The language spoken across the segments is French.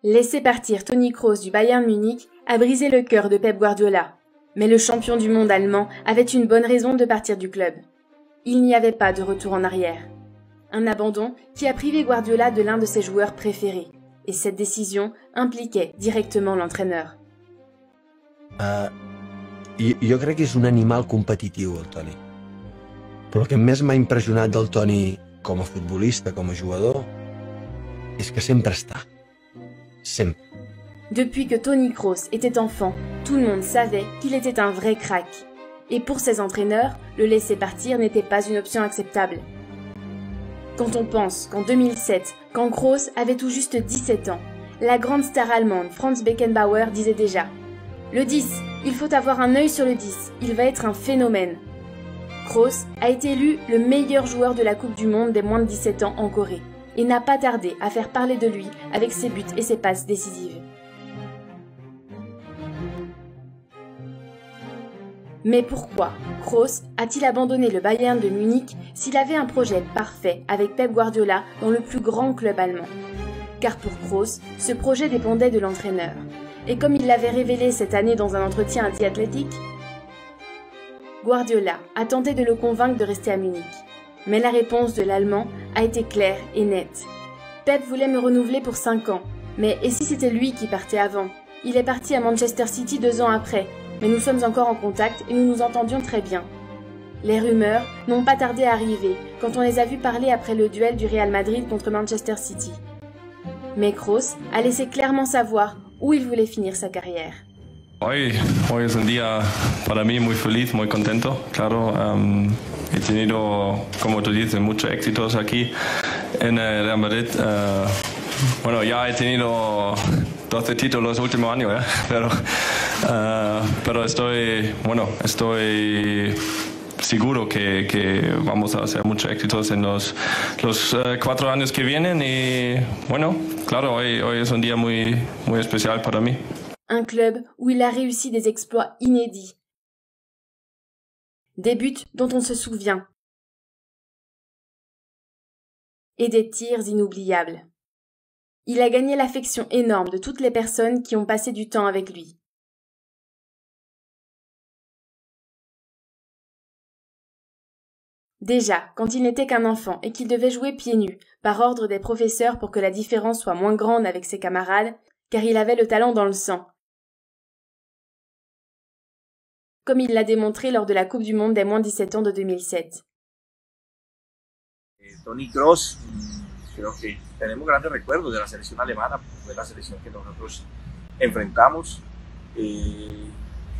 Laisser partir Toni Kroos du Bayern Munich a brisé le cœur de Pep Guardiola. Mais le champion du monde allemand avait une bonne raison de partir du club. Il n'y avait pas de retour en arrière. Un abandon qui a privé Guardiola de l'un de ses joueurs préférés. Et cette décision impliquait directement l'entraîneur. Jo crec que és un animal competitiu, el Toni. Però el que més m'ha impressionat del Toni com a futbolista, com a jugador, és que sempre està. Sempre. Depuis que Toni Kroos était enfant, tout le monde savait qu'il était un vrai crack. Et pour ses entraîneurs, le laisser partir n'était pas une option acceptable. Quand on pense qu'en 2007, quand Kroos avait tout juste 17 ans, la grande star allemande Franz Beckenbauer disait déjà « Le 10, il faut avoir un œil sur le 10, il va être un phénomène ». Kroos a été élu le meilleur joueur de la Coupe du Monde des moins de 17 ans en Corée et n'a pas tardé à faire parler de lui avec ses buts et ses passes décisives. Mais pourquoi Kroos a-t-il abandonné le Bayern de Munich s'il avait un projet parfait avec Pep Guardiola dans le plus grand club allemand? Car pour Kroos, ce projet dépendait de l'entraîneur. Et comme il l'avait révélé cette année dans un entretien à The Athletic, Guardiola a tenté de le convaincre de rester à Munich. Mais la réponse de l'Allemand a été claire et nette. Pep voulait me renouveler pour 5 ans. Mais et si c'était lui qui partait avant? Il est parti à Manchester City 2 ans après. Mais nous sommes encore en contact et nous nous entendions très bien. Les rumeurs n'ont pas tardé à arriver quand on les a vus parler après le duel du Real Madrid contre Manchester City. Mais Kroos a laissé clairement savoir où il voulait finir sa carrière. Hoy es un día para mí muy feliz, muy contento. Claro, he tenido, como tú dices, muchos éxitos aquí en Real Madrid. Bueno, ya he tenido 12 títulos los últimos años, pero estoy seguro que vamos a hacer muchos éxitos en los 4 años que vienen y bueno, claro, hoy es un día muy especial para mí. Un club où il a réussi des exploits inédits. Des buts dont on se souvient. Et des tirs inoubliables. Il a gagné l'affection énorme de toutes les personnes qui ont passé du temps avec lui. Déjà, quand il n'était qu'un enfant et qu'il devait jouer pieds nus, par ordre des professeurs pour que la différence soit moins grande avec ses camarades, car il avait le talent dans le sang. Comme il l'a démontré lors de la Coupe du Monde des moins de 17 ans de 2007. Toni Kroos, creo que tenemos grandes recuerdos de la selección alemana, fue la selección que nosotros enfrentamos.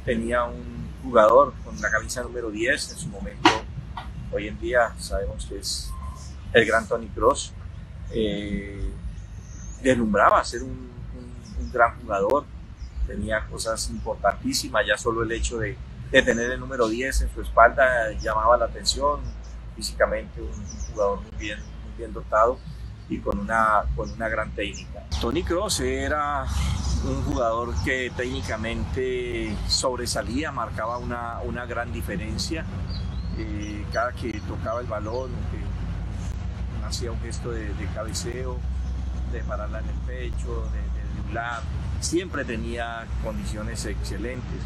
Tenía un jugador con la camisa número 10 en su momento. Hoy en día sabemos que es el gran Toni Kroos. Deslumbraba ser un gran jugador, tenía cosas importantísimas, ya solo el hecho de tener el número 10 en su espalda llamaba la atención. Físicamente un jugador muy bien dotado y con una gran técnica. Toni Kroos era un jugador que técnicamente sobresalía, marcaba una gran diferencia. Cada que tocaba el balón, que hacía un gesto de cabeceo, de pararla en el pecho, de driblar, siempre tenía condiciones excelentes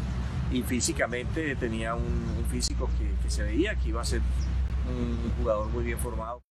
y físicamente tenía un físico que se veía que iba a ser un jugador muy bien formado.